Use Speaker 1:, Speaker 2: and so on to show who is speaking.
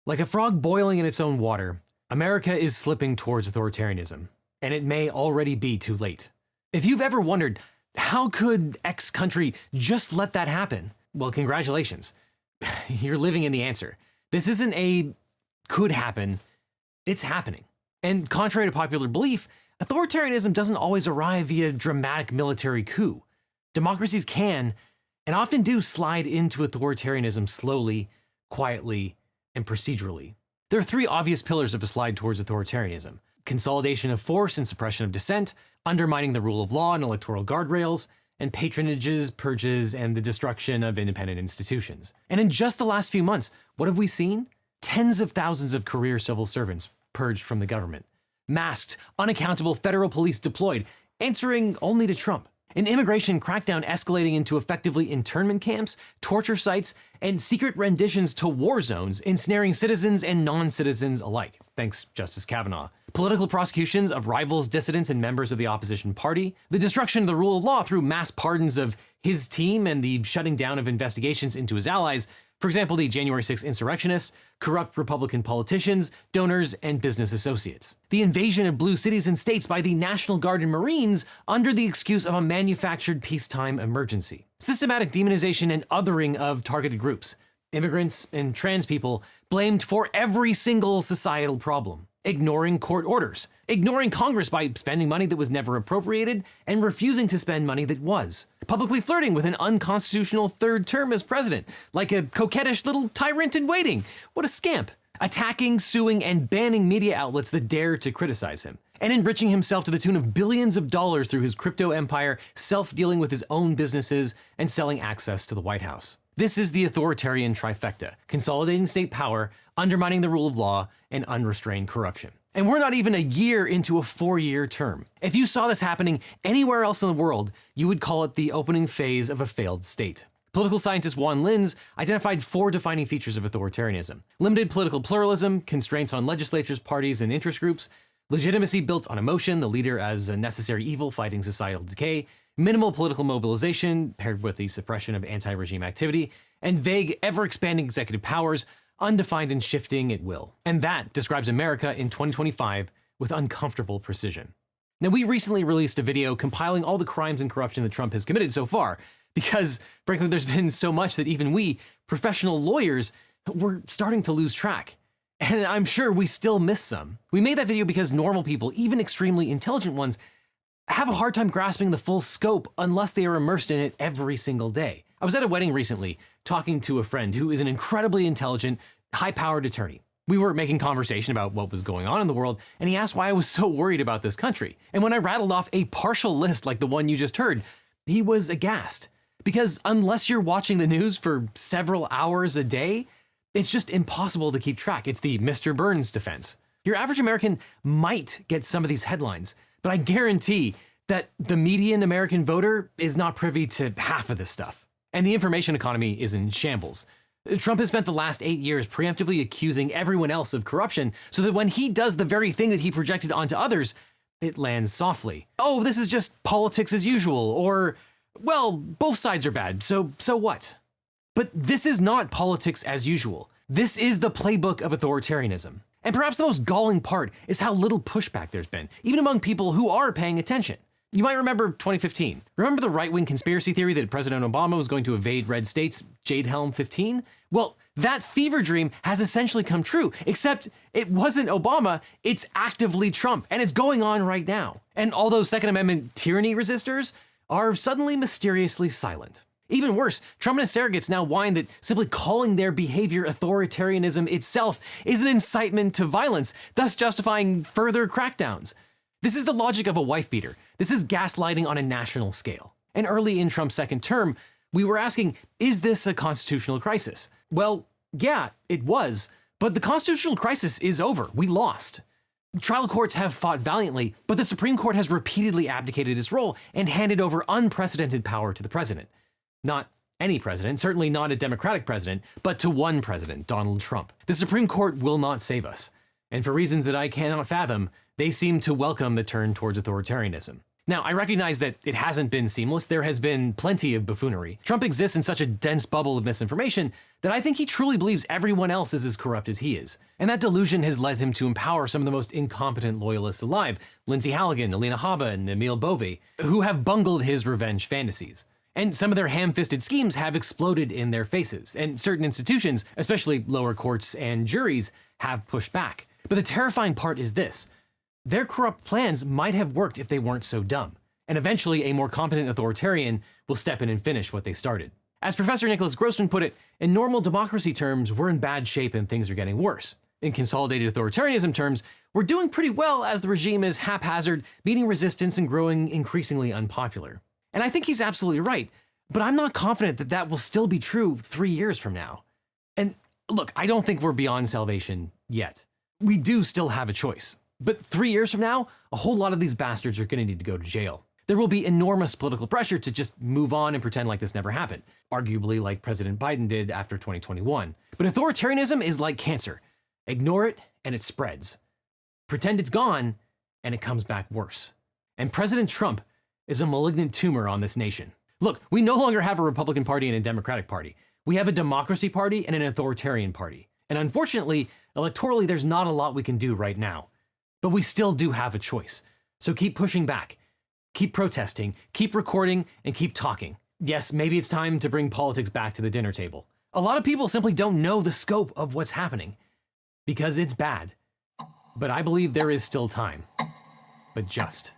Speaker 1: Like a frog boiling in its own water, America is slipping towards authoritarianism, and it may already be too late. If you've ever wondered, how could X country just let that happen? Well, congratulations. You're living in the answer. This isn't a could happen, it's happening. And contrary to popular belief, authoritarianism doesn't always arrive via dramatic military coup. Democracies can, and often do, slide into authoritarianism slowly, quietly, and procedurally. There are three obvious pillars of a slide towards authoritarianism: consolidation of force and suppression of dissent, undermining the rule of law and electoral guardrails, and patronages, purges, and the destruction of independent institutions. And in just the last few months, what have we seen? Tens of thousands of career civil servants purged from the government. Masked, unaccountable federal police deployed, answering only to Trump. An immigration crackdown escalating into effectively internment camps, torture sites, and secret renditions to war zones, ensnaring citizens and non-citizens alike. Thanks, Justice Kavanaugh. Political prosecutions of rivals, dissidents, and members of the opposition party. The destruction of the rule of law through mass pardons of his team and the shutting down of investigations into his allies. For example, the January 6th insurrectionists, corrupt Republican politicians, donors, and business associates. The invasion of blue cities and states by the National Guard and Marines under the excuse of a manufactured peacetime emergency. Systematic demonization and othering of targeted groups. Immigrants and trans people blamed for every single societal problem. Ignoring court orders. Ignoring Congress by spending money that was never appropriated and refusing to spend money that was. Publicly flirting with an unconstitutional third term as president, like a coquettish little tyrant in waiting. What a scamp. Attacking, suing, and banning media outlets that dare to criticize him. And enriching himself to the tune of billions of dollars through his crypto empire, self-dealing with his own businesses, and selling access to the White House. This is the authoritarian trifecta: consolidating state power, undermining the rule of law, and unrestrained corruption. And we're not even a year into a 4-year term. If you saw this happening anywhere else in the world, you would call it the opening phase of a failed state. Political scientist Juan Linz identified 4 defining features of authoritarianism: limited political pluralism, constraints on legislatures, parties, and interest groups, legitimacy built on emotion, the leader as a necessary evil fighting societal decay, minimal political mobilization paired with the suppression of anti-regime activity, and vague, ever-expanding executive powers, undefined and shifting at will. And that describes America in 2025 with uncomfortable precision. Now, we recently released a video compiling all the crimes and corruption that Trump has committed so far, because frankly, there's been so much that even we, professional lawyers, we're starting to lose track. And I'm sure we still miss some. We made that video because normal people, even extremely intelligent ones, have a hard time grasping the full scope unless they are immersed in it every single day. I was at a wedding recently talking to a friend who is an incredibly intelligent, high-powered attorney. We were making conversation about what was going on in the world, and he asked why I was so worried about this country. And when I rattled off a partial list like the one you just heard, he was aghast. Because unless you're watching the news for several hours a day, it's just impossible to keep track. It's the Mr. Burns defense. Your average American might get some of these headlines, but I guarantee that the median American voter is not privy to half of this stuff. And the information economy is in shambles. Trump has spent the last 8 years preemptively accusing everyone else of corruption so that when he does the very thing that he projected onto others, it lands softly. Oh, this is just politics as usual, or, well, both sides are bad, so what? But this is not politics as usual. This is the playbook of authoritarianism. And perhaps the most galling part is how little pushback there's been, even among people who are paying attention. You might remember 2015. Remember the right-wing conspiracy theory that President Obama was going to evade red states, Jade Helm 15? Well, that fever dream has essentially come true, except it wasn't Obama, it's actively Trump, and it's going on right now. And all those Second Amendment tyranny resistors are suddenly mysteriously silent. Even worse, Trump and his surrogates now whine that simply calling their behavior authoritarianism itself is an incitement to violence, thus justifying further crackdowns. This is the logic of a wife beater. This is gaslighting on a national scale. And early in Trump's second term, we were asking, is this a constitutional crisis? Well, yeah, it was, but the constitutional crisis is over. We lost. Trial courts have fought valiantly, but the Supreme Court has repeatedly abdicated its role and handed over unprecedented power to the president. Not any president, certainly not a Democratic president, but to one president, Donald Trump. The Supreme Court will not save us. And for reasons that I cannot fathom, they seem to welcome the turn towards authoritarianism. Now, I recognize that it hasn't been seamless. There has been plenty of buffoonery. Trump exists in such a dense bubble of misinformation that I think he truly believes everyone else is as corrupt as he is. And that delusion has led him to empower some of the most incompetent loyalists alive, Lindsay Halligan, Alina Habba, and Emil Bove, who have bungled his revenge fantasies. And some of their ham-fisted schemes have exploded in their faces, and certain institutions, especially lower courts and juries, have pushed back. But the terrifying part is this. Their corrupt plans might have worked if they weren't so dumb, and eventually a more competent authoritarian will step in and finish what they started. As Professor Nicholas Grossman put it, in normal democracy terms, we're in bad shape and things are getting worse. In consolidated authoritarianism terms, we're doing pretty well as the regime is haphazard, meeting resistance and growing increasingly unpopular. And I think he's absolutely right, but I'm not confident that that will still be true 3 years from now. And look, I don't think we're beyond salvation yet. We do still have a choice. But 3 years from now, a whole lot of these bastards are going to need to go to jail. There will be enormous political pressure to just move on and pretend like this never happened, arguably like President Biden did after 2021. But authoritarianism is like cancer. Ignore it and it spreads. Pretend it's gone and it comes back worse. And President Trump is a malignant tumor on this nation. Look, we no longer have a Republican Party and a Democratic Party. We have a democracy party and an authoritarian party. And unfortunately, electorally, there's not a lot we can do right now. But we still do have a choice. So keep pushing back, keep protesting, keep recording, and keep talking. Yes, maybe it's time to bring politics back to the dinner table. A lot of people simply don't know the scope of what's happening because it's bad. But I believe there is still time, but just.